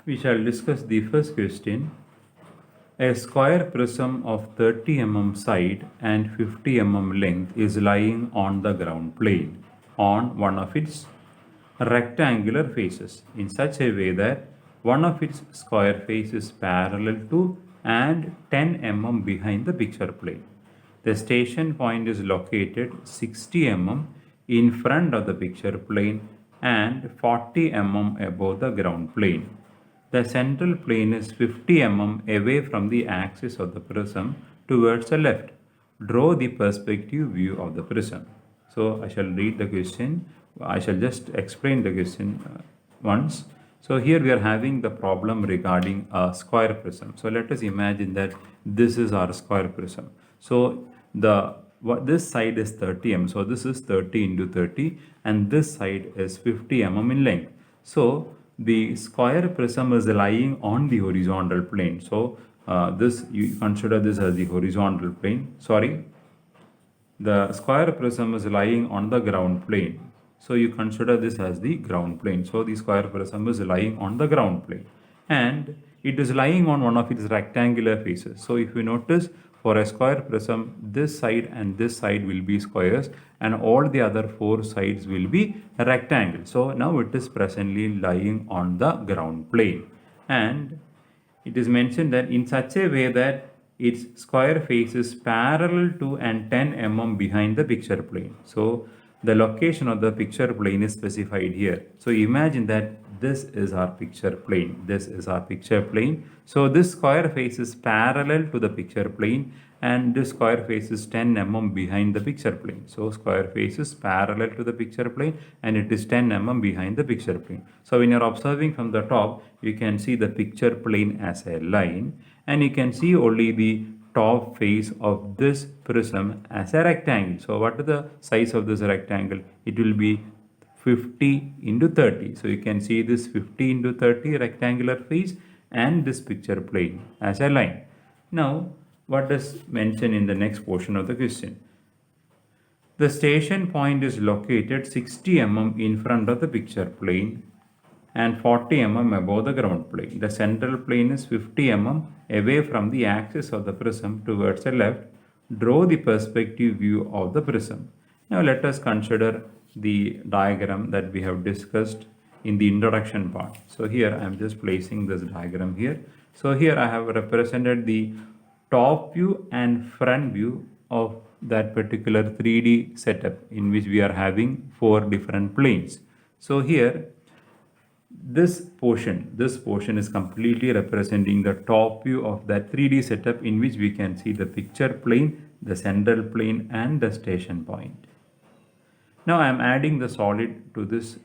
We shall discuss the first question. A square prism of 30 mm side and 50 mm length is lying on the ground plane on one of its rectangular faces in such a way that one of its square face is parallel to and 10 mm behind the picture plane. The station point is located 60 mm in front of the picture plane and 40 mm above the ground plane. The central plane is 50 mm away from the axis of the prism towards the left. Draw the perspective view of the prism. So I shall read the question. I shall just explain the question once. So here we are having the problem regarding a square prism. So let us imagine that this is our square prism. So this side is 30 mm. So this is 30 into 30 and this side is 50 mm in length. So the square prism is lying on the horizontal plane. So this you consider this as the horizontal plane. Sorry, the square prism is lying on the ground plane. So you consider this as the ground plane. So the square prism is lying on the ground plane and it is lying on one of its rectangular faces. So if you notice, for a square prism, this side and this side will be squares and all the other four sides will be rectangles. So now it is presently lying on the ground plane and it is mentioned that in such a way that its square face is parallel to and 10 mm behind the picture plane. So the location of the picture plane is specified here. So imagine that this is our picture plane. This is our picture plane. So this square face is parallel to the picture plane and this square face is 10 mm behind the picture plane. So square face is parallel to the picture plane and it is 10 mm behind the picture plane. So when you're observing from the top, you can see the picture plane as a line and you can see only the top face of this prism as a rectangle. So what is the size of this rectangle? It will be 50 into 30. So you can see this 50 into 30 rectangular face and this picture plane as a line. Now, what is mentioned in the next portion of the question? The station point is located 60 mm in front of the picture plane and 40 mm above the ground plane. The central plane is 50 mm away from the axis of the prism towards the left. Draw the perspective view of the prism. Now let us consider the diagram that we have discussed in the introduction part. So here I am just placing this diagram here. So here I have represented the top view and front view of that particular 3D setup in which we are having four different planes. So here this portion is completely representing the top view of that 3D setup in which we can see the picture plane, the central plane and the station point. Now I am adding the solid to this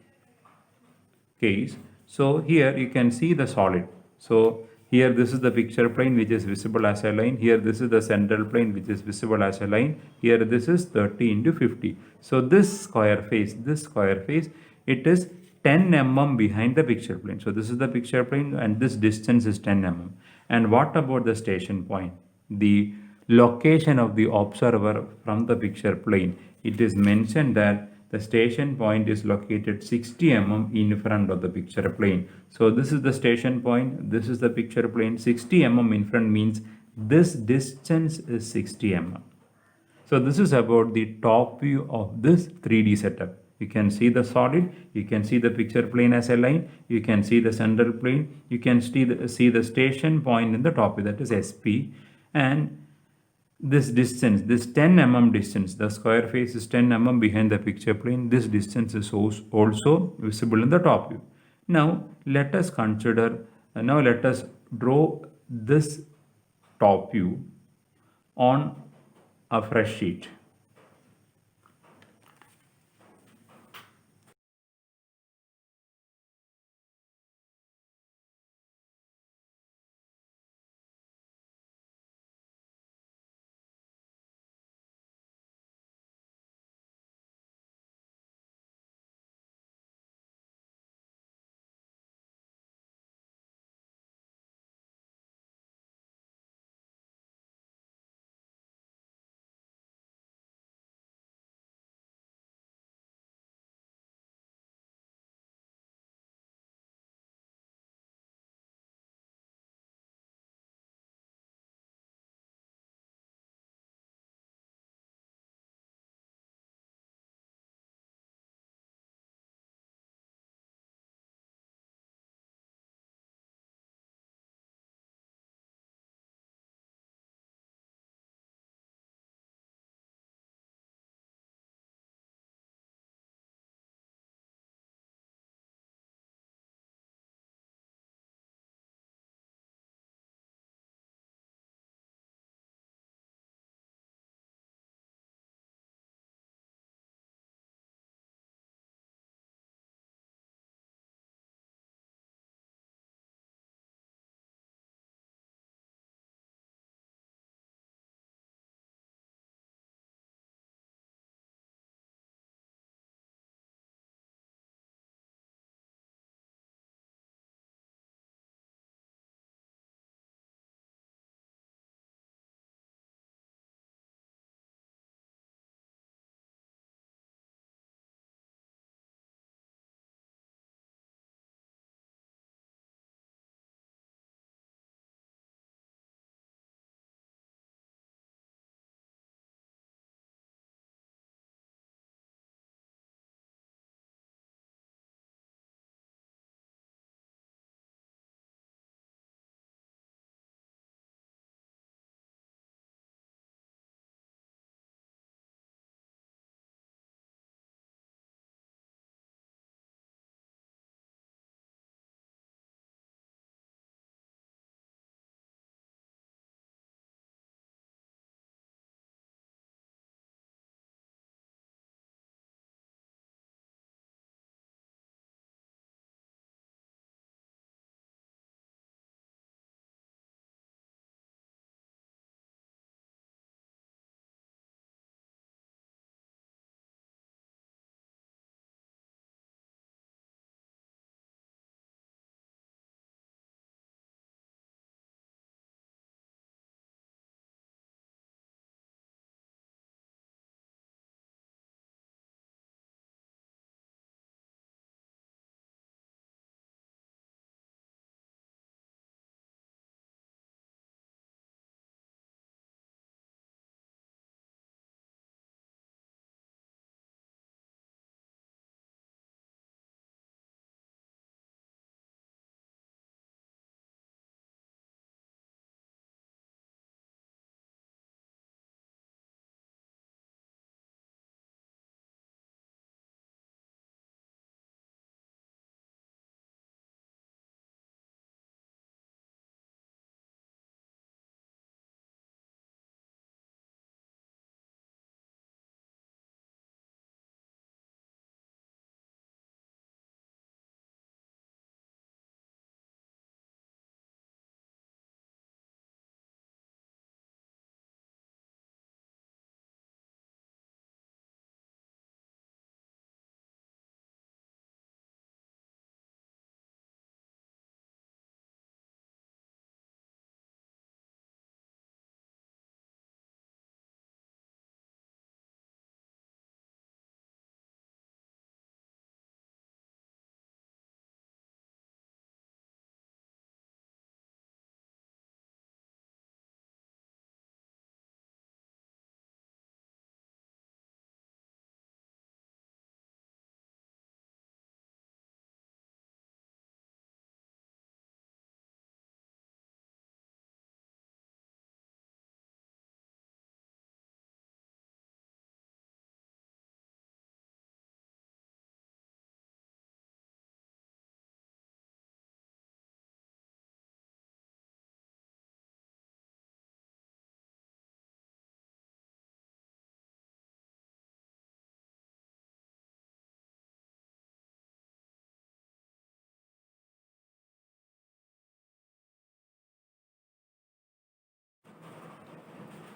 case. So here you can see the solid. So here this is the picture plane which is visible as a line. Here this is the central plane which is visible as a line. Here this is 30 into 50. So this square face, it is 10 mm behind the picture plane. So this is the picture plane and this distance is 10 mm. And what about the station point? The location of the observer from the picture plane. It is mentioned that the station point is located 60 mm in front of the picture plane. So this is the station point, this is the picture plane, 60 mm in front means this distance is 60 mm. So this is about the top view of this 3D setup. You can see the solid, you can see the picture plane as a line, you can see the central plane, you can see the station point in the top view, that is SP, and this distance, this 10 mm distance, the square face is 10 mm behind the picture plane. This distance is also visible in the top view. Now let us now let us draw this top view on a fresh sheet.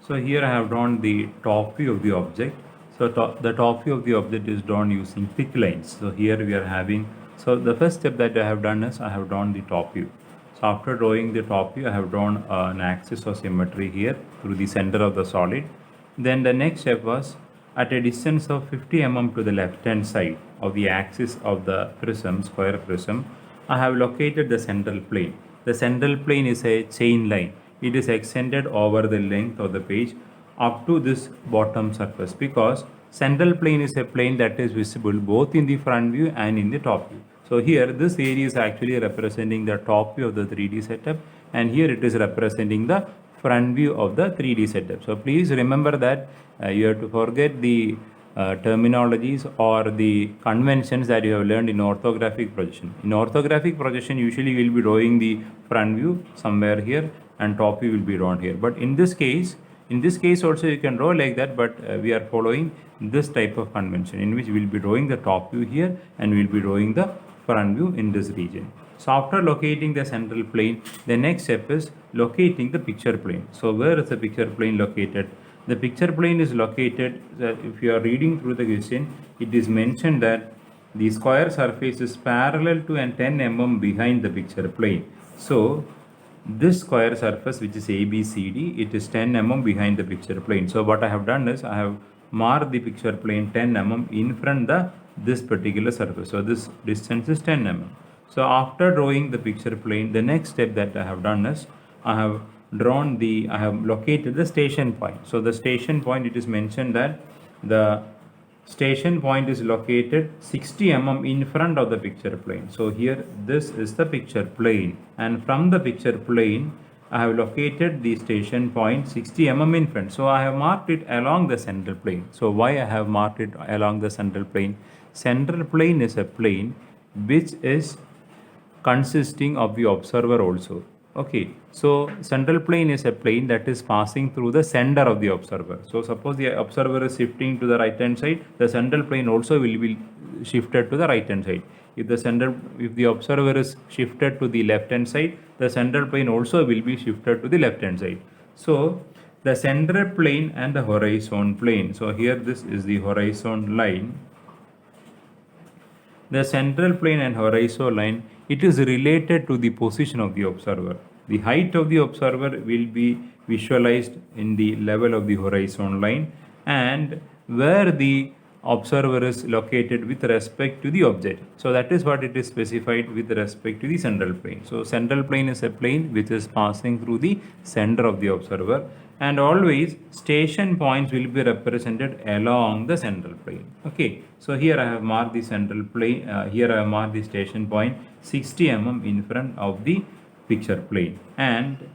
So here I have drawn the top view of the object. So the top view of the object is drawn using thick lines. So here we are having, so the first step that I have done is I have drawn the top view. So after drawing the top view, I have drawn an axis of symmetry here through the center of the solid. Then the next step was at a distance of 50 mm to the left hand side of the axis of the prism, square prism, I have located the central plane. The central plane is a chain line. It is extended over the length of the page up to this bottom surface, because central plane is a plane that is visible both in the front view and in the top view. So here this area is actually representing the top view of the 3D setup, and here it is representing the front view of the 3D setup. So please remember that you have to forget the terminologies or the conventions that you have learned in orthographic projection. In orthographic projection, usually we will be drawing the front view somewhere here and top view will be drawn here. But in this case also you can draw like that, but we are following this type of convention in which we will be drawing the top view here and we will be drawing the front view in this region. So after locating the central plane, the next step is locating the picture plane. So where is the picture plane located? The picture plane is located, if you are reading through the question, it is mentioned that the square surface is parallel to and 10 mm behind the picture plane. So this square surface, which is ABCD, it is 10 mm behind the picture plane. So what I have done is I have marked the picture plane 10 mm in front of this particular surface. So this distance is 10 mm. So after drawing the picture plane, the next step that I have done is I have located the station point. So the station point, it is mentioned that the station point is located 60 mm in front of the picture plane. So here this is the picture plane, and from the picture plane I have located the station point 60 mm in front. So I have marked it along the central plane. So why I have marked it along the central plane? Central plane is a plane which is consisting of the observer also. Okay, so central plane is a plane that is passing through the center of the observer. So suppose the observer is shifting to the right hand side, the central plane also will be shifted to the right hand side. If the observer is shifted to the left hand side, the central plane also will be shifted to the left hand side. So the central plane and the horizon plane. So here this is the horizon line. The central plane and horizon line, it is related to the position of the observer. The height of the observer will be visualized in the level of the horizon line, and where the observer is located with respect to the object. So that is what it is specified with respect to the central plane. So central plane is a plane which is passing through the center of the observer, and always station points will be represented along the central plane. Okay, so here I have marked the central plane, here I have marked the station point 60 mm in front of the picture plane. And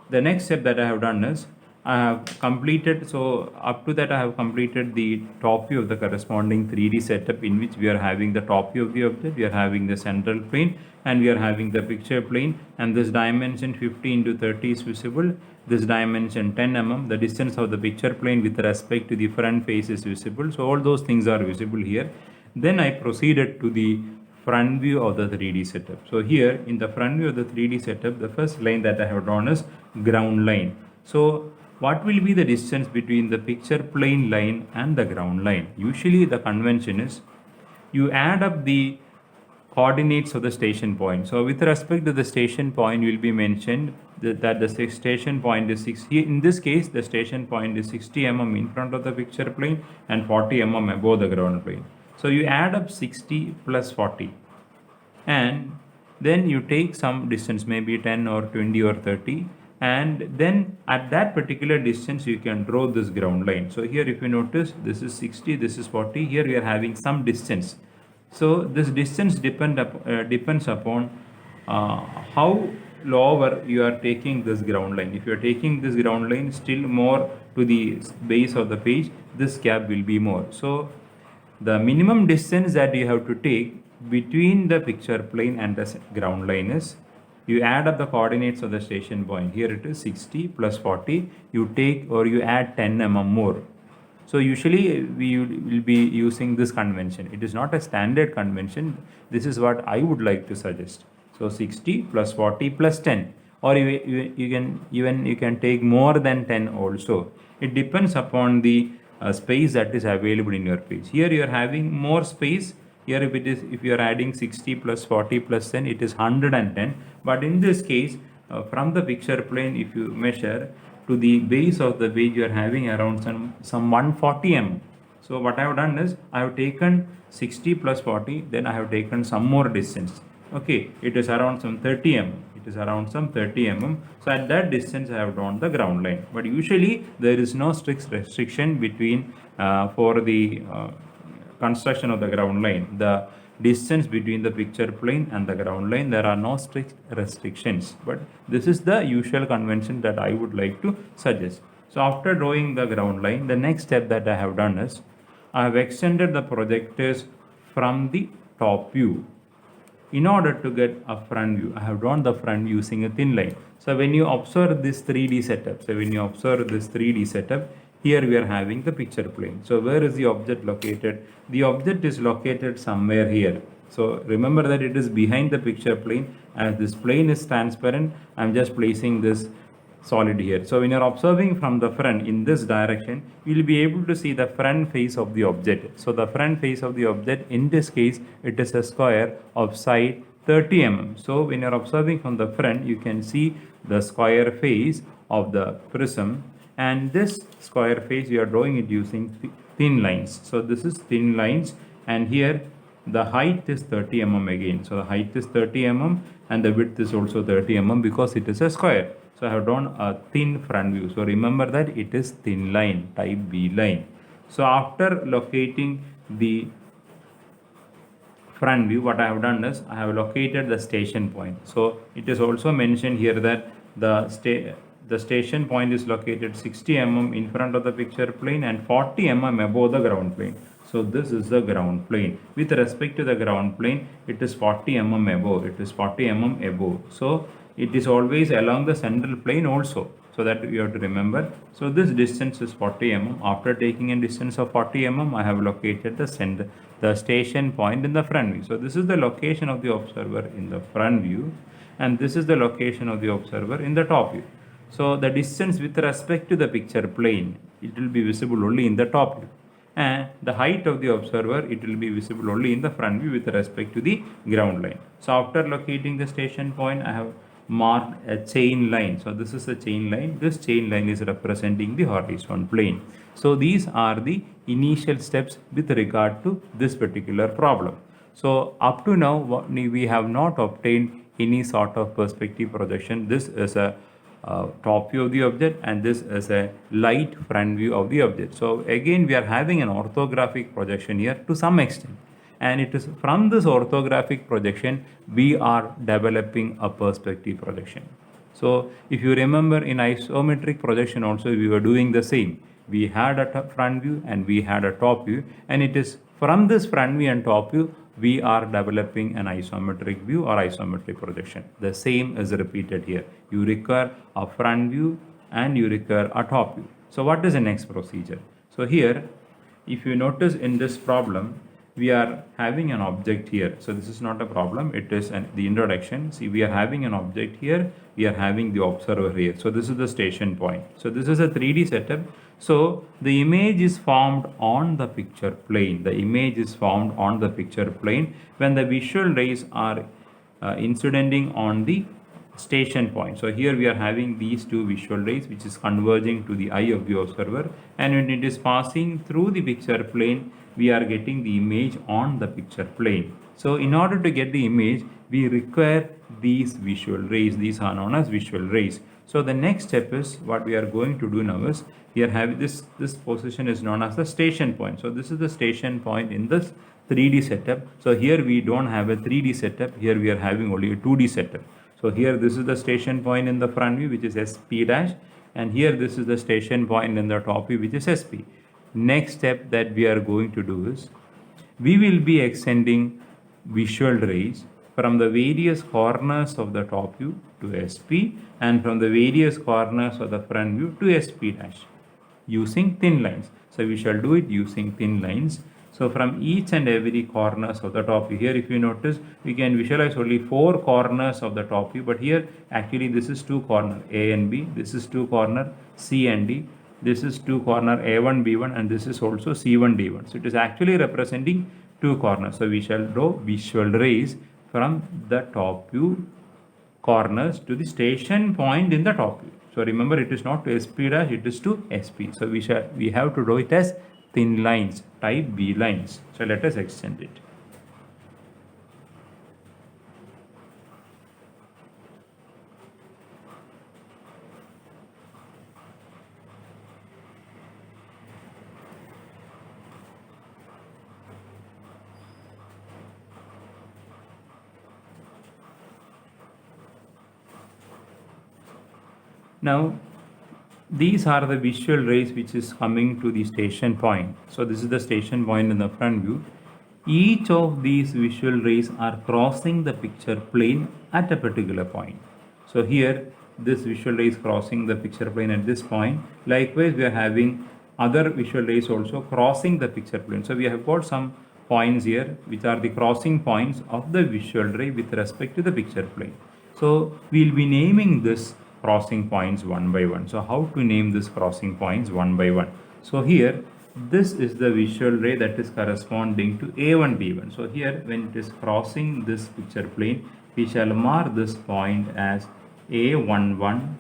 the next step that I have done is I have completed, so up to that I have completed the top view of the corresponding 3D setup, in which we are having the top view of the object, we are having the central plane, and we are having the picture plane, and this dimension 50 into 30 is visible, this dimension 10 mm, the distance of the picture plane with respect to the front face is visible. So all those things are visible here. Then I proceeded to the front view of the 3D setup. So here in the front view of the 3D setup, the first line that I have drawn is ground line. So what will be the distance between the picture plane line and the ground line? Usually the convention is you add up the coordinates of the station point. So with respect to the station point, will be mentioned that the station point is 60. In this case, the station point is 60 mm in front of the picture plane and 40 mm above the ground plane. So you add up 60 plus 40, and then you take some distance, maybe 10 or 20 or 30, and then at that particular distance you can draw this ground line. So here if you notice, this is 60, this is 40, here we are having some distance. So this distance depends upon how lower you are taking this ground line. If you are taking this ground line still more to the base of the page, this gap will be more. So the minimum distance that you have to take between the picture plane and the ground line is, you add up the coordinates of the station point. Here it is 60 plus 40, you take or you add 10 mm more. So usually we will be using this convention. It is not a standard convention. This is what I would like to suggest. So 60 plus 40 plus 10. or you can take more than 10 also. It depends upon the space that is available in your page. Here you are having more space. Here if you are adding 60 plus 40 plus 10, it is 110. But in this case, from the picture plane, if you measure to the base of the page, you are having around some 140 mm. So what I have done is I have taken 60 plus 40, then I have taken some more distance. Okay, it is around some 30 mm. It is around some 30 mm. So at that distance I have drawn the ground line. But usually there is no strict restriction between for the construction of the ground line. The distance between the picture plane and the ground line, there are no strict restrictions. But this is the usual convention that I would like to suggest. So after drawing the ground line, the next step that I have done is I have extended the projectors from the top view. In order to get a front view, I have drawn the front view using a thin line. So when you observe this 3D setup, here we are having the picture plane. So where is the object located? The object is located somewhere here. So remember that it is behind the picture plane. As this plane is transparent, I am just placing this solid here. So when you are observing from the front in this direction, you will be able to see the front face of the object. So the front face of the object, in this case, it is a square of side 30 mm. So when you are observing from the front, you can see the square face of the prism, and this square face we are drawing it using thin lines. So this is thin lines, and here the height is 30 mm again. So the height is 30 mm and the width is also 30 mm because it is a square. So I have drawn a thin front view. So remember that it is thin line, type B line. So after locating the front view, what I have done is I have located the station point. So it is also mentioned here that the station point is located 60 mm in front of the picture plane and 40 mm above the ground plane. So this is the ground plane. With respect to the ground plane, it is 40 mm above. It is 40 mm above. So it is always along the central plane also. So that you have to remember. So this distance is 40 mm. After taking a distance of 40 mm, I have located the station point in the front view. So this is the location of the observer in the front view, and this is the location of the observer in the top view. So the distance with respect to the picture plane, it will be visible only in the top view, and the height of the observer, it will be visible only in the front view with respect to the ground line. So after locating the station point, I have marked a chain line. So this is a chain line. This chain line is representing the horizontal plane. So these are the initial steps with regard to this particular problem. So up to now, we have not obtained any sort of perspective projection. This is a top view of the object, and this is a light front view of the object. So again, we are having an orthographic projection here to some extent, and it is from this orthographic projection we are developing a perspective projection. So if you remember, in isometric projection also we were doing the same. We had a front view and we had a top view, and it is from this front view and top view we are developing an isometric view or isometric projection. The same is repeated here. You require a front view and you require a top view. So what is the next procedure? So here, if you notice in this problem, we are having an object here. So this is not a problem, it is the introduction. See, we are having an object here, we are having the observer here. So this is the station point. So this is a 3D setup. So the image is formed on the picture plane. The image is formed on the picture plane when the visual rays are incidenting on the station point. So here we are having these two visual rays which is converging to the eye of the observer, and when it is passing through the picture plane, we are getting the image on the picture plane. So in order to get the image, we require these visual rays. These are known as visual rays. So the next step is, what we are going to do now is, we are having this position is known as the station point. So this is the station point in this 3D setup. So here we don't have a 3D setup, here we are having only a 2D setup. So here this is the station point in the front view, which is SP dash, and here this is the station point in the top view, which is SP. Next step that we are going to do is, we will be extending visual rays from the various corners of the top view to SP, and from the various corners of the front view to SP dash using thin lines. So we shall do it using thin lines. So from each and every corners of the top view, here if you notice, we can visualize only 4 corners of the top view, but here actually this is 2 corner A and B, this is 2 corner C and D, this is 2 corner A1, B1, and this is also C1, D1. So it is actually representing 2 corners. So we shall draw visual rays from the top view corners to the station point in the top view. So remember, it is not to SP dash, it is to SP. So we have to draw it as thin lines, type B lines. So let us extend it. Now these are the visual rays which is coming to the station point. So this is the station point in the front view. Each of these visual rays are crossing the picture plane at a particular point. So here this visual ray is crossing the picture plane at this point. Likewise, we are having other visual rays also crossing the picture plane. So we have got some points here which are the crossing points of the visual ray with respect to the picture plane. So we'll be naming this crossing points one by one. So how to name this crossing points one by one? So here this is the visual ray that is corresponding to A1, B1. So here when it is crossing this picture plane, we shall mark this point as A11,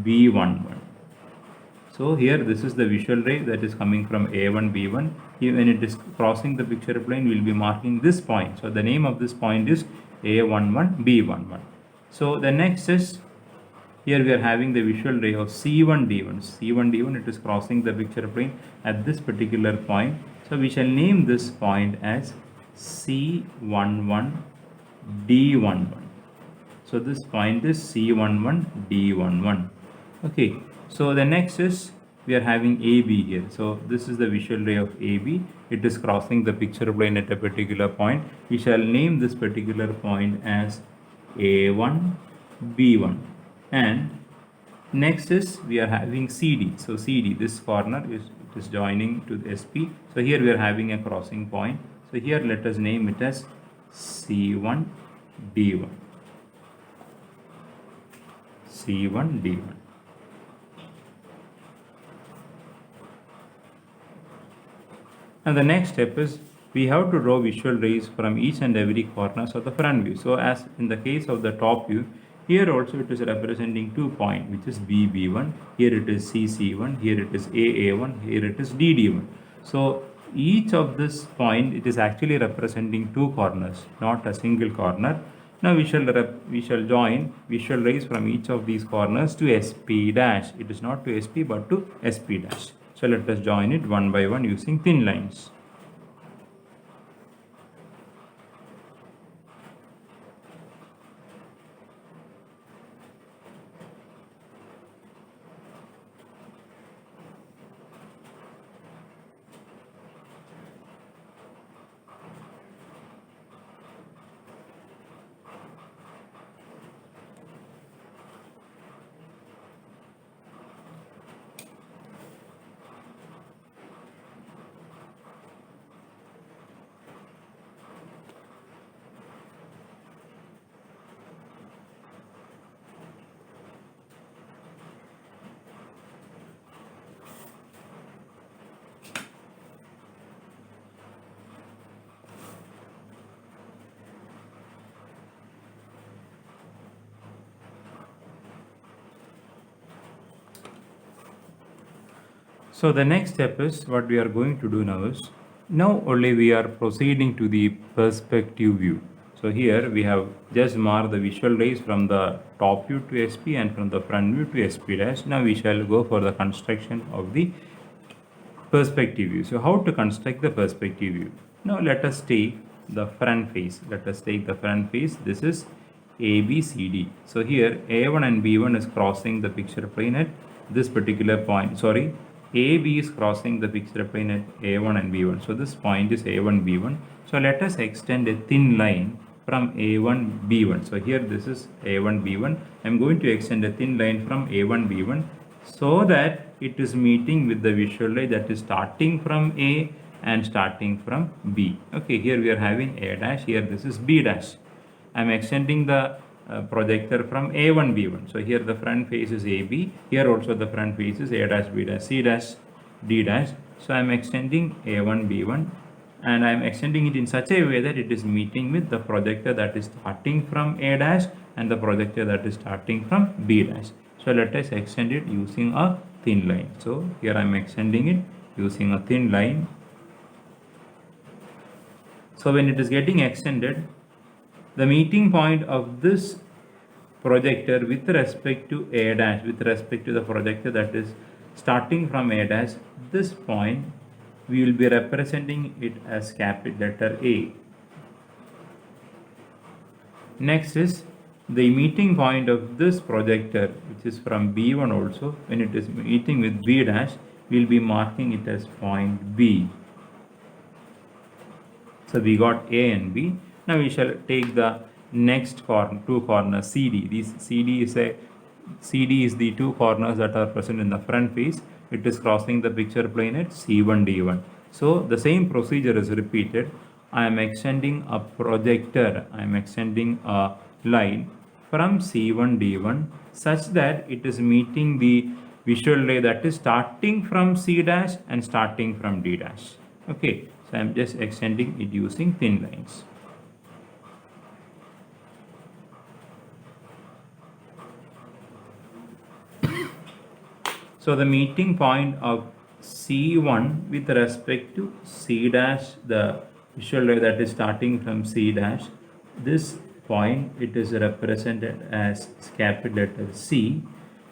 B11. So here this is the visual ray that is coming from A1, B1. Here when it is crossing the picture plane, we will be marking this point. So the name of this point is A11, B11. So the next is, here we are having the visual ray of C1, D1. C1, D1, it is crossing the picture plane at this particular point. So we shall name this point as C11, D11. So this point is C11, D11. Okay. So the next is, we are having AB here. So this is the visual ray of AB. It is crossing the picture plane at a particular point. We shall name this particular point as A1, B1. And next is, we are having CD. So CD, this corner is joining to the SP. So here we are having a crossing point. So here let us name it as C1, D1. C1, D1. And the next step is, we have to draw visual rays from each and every corners of the front view. So as in the case of the top view, here also it is representing 2 points, which is B1, here it is C1, here it is AA1, here it is DD1. So each of this point, it is actually representing 2 corners, not a single corner. Now we shall join visual rays from each of these corners to SP dash. It is not to SP but to SP dash. So let us join it one by one using thin lines. So the next step is, what we are going to do now is, now only we are proceeding to the perspective view. So here we have just marked the visual rays from the top view to SP and from the front view to SP dash. Now we shall go for the construction of the perspective view. So how to construct the perspective view? Now let us take the front face. Let us take the front face. This is ABCD. So here A1 and B1 is crossing the picture plane at this particular point. Sorry, AB is crossing the picture plane at A1 and B1. So this point is A1, B1. So let us extend a thin line from A1, B1. So here this is A1, B1. I am going to extend a thin line from A1, B1 so that it is meeting with the visual ray that is starting from A and starting from B. Okay, here we are having A dash, here this is B dash. I'm extending the projector from A1, B1. So here the front face is AB, here also the front face is A dash, B dash, C dash, D dash. So I'm extending A1, B1, and I'm extending it in such a way that it is meeting with the projector that is starting from A dash and the projector that is starting from B dash. So let us extend it using a thin line. So here I'm extending it using a thin line. So when it is getting extended, the meeting point of this projector with respect to A dash, with respect to the projector that is starting from A dash, this point we will be representing it as capital letter A. Next is the meeting point of this projector, which is from B1 also. When it is meeting with B dash, we will be marking it as point B. So we got A and B. Now we shall take the next two corners CD. This CD is the two corners that are present in the front face. It is crossing the picture plane at C1 D1. So the same procedure is repeated. I am extending a projector. I am extending a line from C1 D1 such that it is meeting the visual ray that is starting from C dash and starting from D dash. Okay, so I am just extending it using thin lines. So the meeting point of C1 with respect to C dash, the visual ray that is starting from C dash, this point it is represented as capital letter C,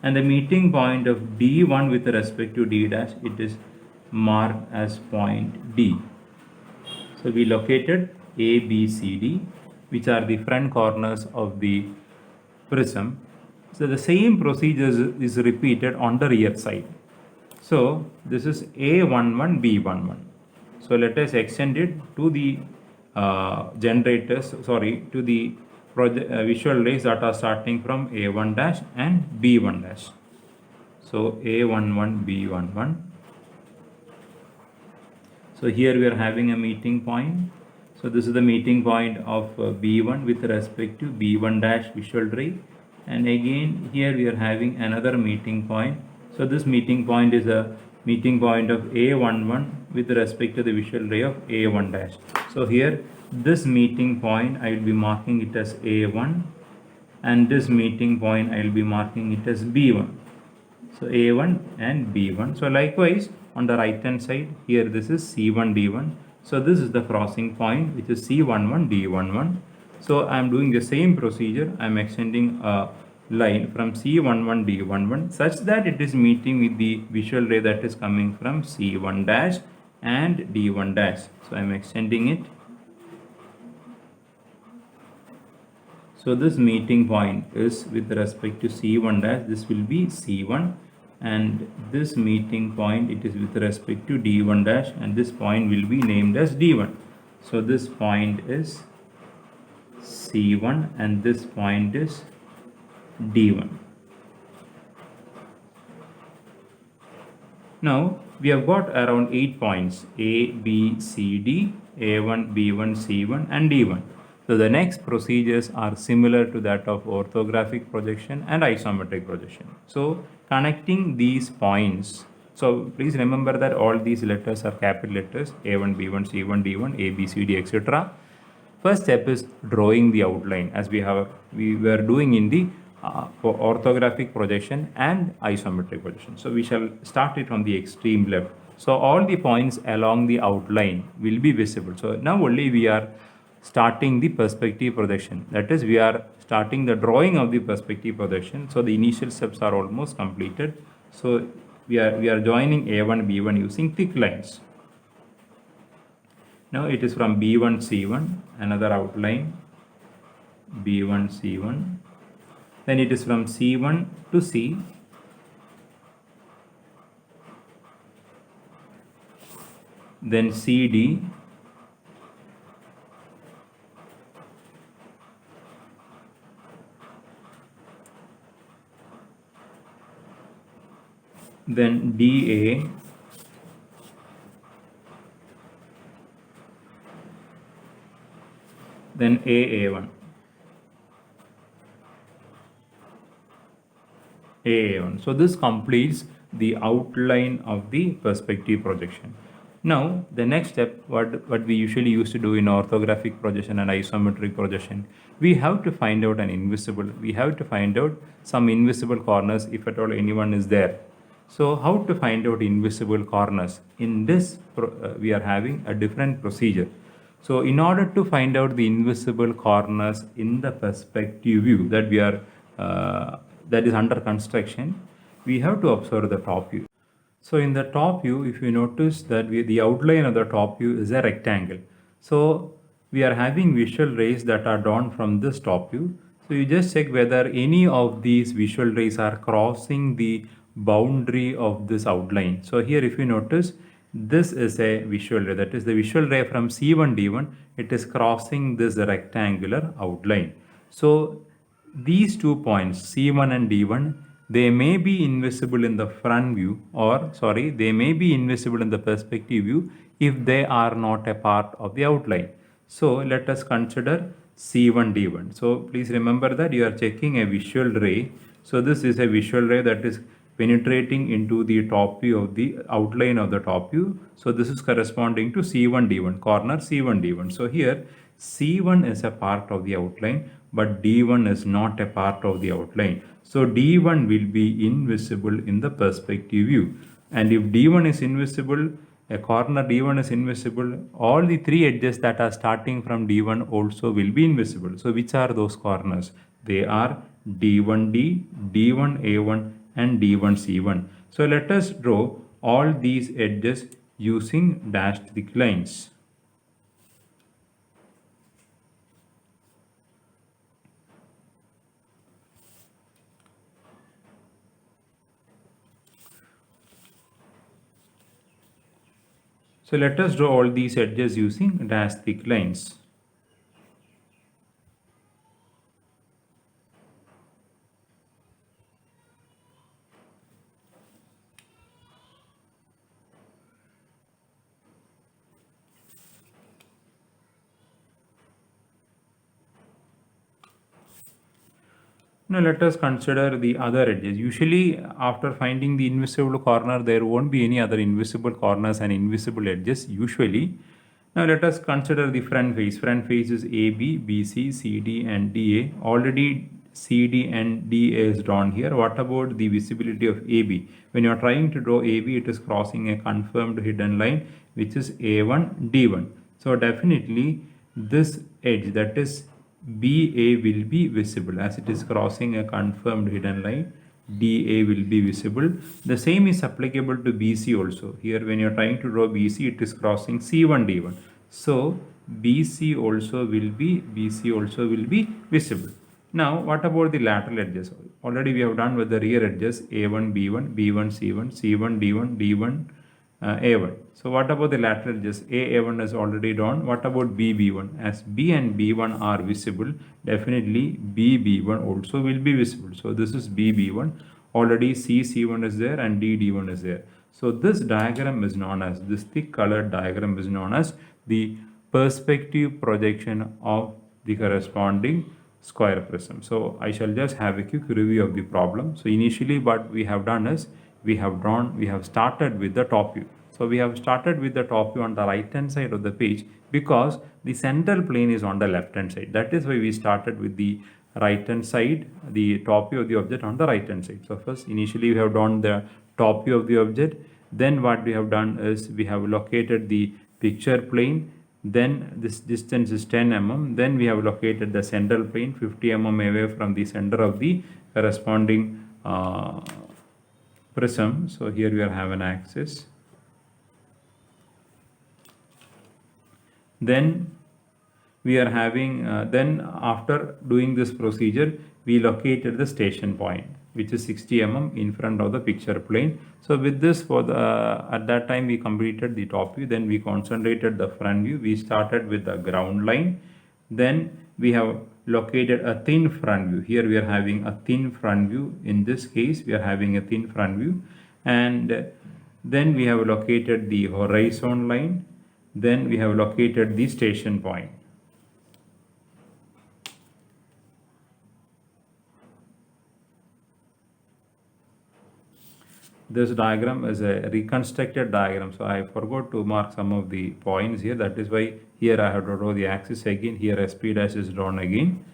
and the meeting point of D1 with respect to D dash, it is marked as point D. So we located A, B, C, D, which are the front corners of the prism. So the same procedure is repeated on the rear side. So this is A11, B11. So let us extend it to the to the visual rays that are starting from A1 dash and B1 dash. So A11, B11. So here we are having a meeting point. So this is the meeting point of B1 with respect to B1 dash visual ray. And again here we are having another meeting point. So this meeting point is a meeting point of A11 with respect to the visual ray of A1 dash. So here this meeting point I will be marking it as A1, and this meeting point I will be marking it as B1. So A1 and B1. So likewise on the right hand side here this is C1 D1. So this is the crossing point which is C11 D11. So I am doing the same procedure. I am extending a line from C11 D11 such that it is meeting with the visual ray that is coming from C1 dash and D1 dash. So I am extending it. So this meeting point is with respect to C1 dash, this will be C1, and this meeting point it is with respect to D1 dash, and this point will be named as D1. So this point is C1 and this point is D1. Now we have got around 8 points A, B, C, D, A1, B1, C1 and D1. So the next procedures are similar to that of orthographic projection and isometric projection. So connecting these points, so please remember that all these letters are capital letters A1, B1, C1, D1, A, B, C, D, etc. First step is drawing the outline as we were doing in the orthographic projection and isometric projection. So we shall start it from the extreme left. So all the points along the outline will be visible. So now only we are starting the perspective projection. That is, we are starting the drawing of the perspective projection. So the initial steps are almost completed. So we are joining A1, B1 using thick lines. Now it is from B1, C1, another outline, B1, C1. Then it is from C1 to C. Then CD. Then DA. then A1. A1. So this completes the outline of the perspective projection. Now the next step, what we usually used to do in orthographic projection and isometric projection, we have to find out we have to find out some invisible corners if at all anyone is there. So how to find out invisible corners? In this we are having a different procedure. So in order to find out the invisible corners in the perspective view that is under construction, we have to observe the top view. So in the top view, if you notice that the outline of the top view is a rectangle. So we are having visual rays that are drawn from this top view. So you just check whether any of these visual rays are crossing the boundary of this outline. So here if you notice, this is a visual ray, that is the visual ray from C1 D1, it is crossing this rectangular outline. So these 2 points C1 and D1, they may be invisible in the front view, or they may be invisible in the perspective view if they are not a part of the outline. So let us consider C1 D1. So please remember that you are checking a visual ray. So this is a visual ray that is penetrating into the top view of the outline of the top view. So this is corresponding to C1 D1, corner C1 D1. So here C1 is a part of the outline, but D1 is not a part of the outline. So D1 will be invisible in the perspective view. And if D1 is invisible, a corner D1 is invisible, all the three edges that are starting from D1 also will be invisible. So which are those corners? They are D1D, D1A1 and D1C1. So let us draw all these edges using dashed thick lines. So let us draw all these edges using dashed thick lines. Now let us consider the other edges. Usually after finding the invisible corner, there won't be any other invisible corners and invisible edges usually. Now let us consider the front face. Front face is AB, BC, CD and DA. Already CD and DA is drawn here. What about the visibility of AB? When you are trying to draw AB, it is crossing a confirmed hidden line which is A1, D1. So definitely this edge, that is BA, will be visible as it is crossing a confirmed hidden line. DA will be visible. The same is applicable to BC also. Here when you are trying to draw BC, it is crossing C1 D1. So BC also will be visible. Now what about the lateral edges? Already we have done with the rear edges A1 B1, B1 C1, C1 D1, D1 A1. So what about the lateral edges? A1 is already drawn. What about B1? As B and B1 are visible, definitely B1 also will be visible. So this is B1. Already C1 is there and D1 is there. So this diagram is known as, this thick colored diagram is known as the perspective projection of the corresponding square prism. So I shall just have a quick review of the problem. So initially what we have done is, we have started with the top view. So we have started with the top view on the right hand side of the page because the central plane is on the left hand side. That is why we started with the right hand side, the top view of the object on the right hand side. So first initially we have drawn the top view of the object. Then what we have done is we have located the picture plane. Then this distance is 10 mm. Then we have located the central plane 50 mm away from the center of the corresponding prism. So here we have an axis. Then we are having, then after doing this procedure, we located the station point, which is 60 mm in front of the picture plane. So with this, at that time we completed the top view. Then we concentrated the front view. We started with the ground line. Then we have located a thin front view. Here we are having a thin front view. In this case, we are having a thin front view. And then we have located the horizon line. Then we have located the station point. this diagram is a reconstructed diagram, so I forgot to mark some of the points here. That is why here I have to draw the axis again. Here SP dash is drawn again.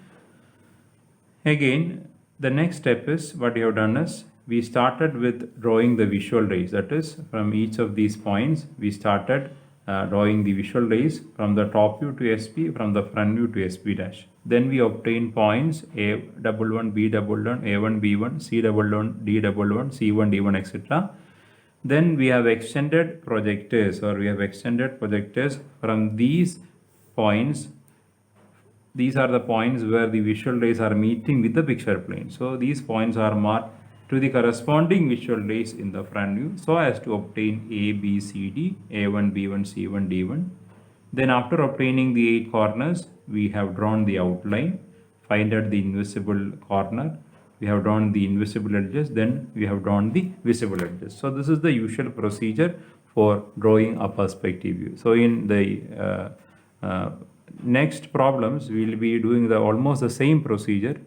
Again, the next step is what you have done is we started with drawing the visual rays. That is, from each of these points we started drawing the visual rays from the top view to SP, from the front view to SP dash. Then we obtain points A11, B11, A1, B1, C11, D11, C1, D1, etc. Then we have extended projectors, from these points. These are the points where the visual rays are meeting with the picture plane. So these points are marked to the corresponding visual rays in the front view so as to obtain A, B, C, D, A1, B1, C1, D1. Then after obtaining the 8 corners, we have drawn the outline, find out the invisible corner, we have drawn the invisible edges, then we have drawn the visible edges. So this is the usual procedure for drawing a perspective view. So in the next problems, we will be doing almost the same procedure,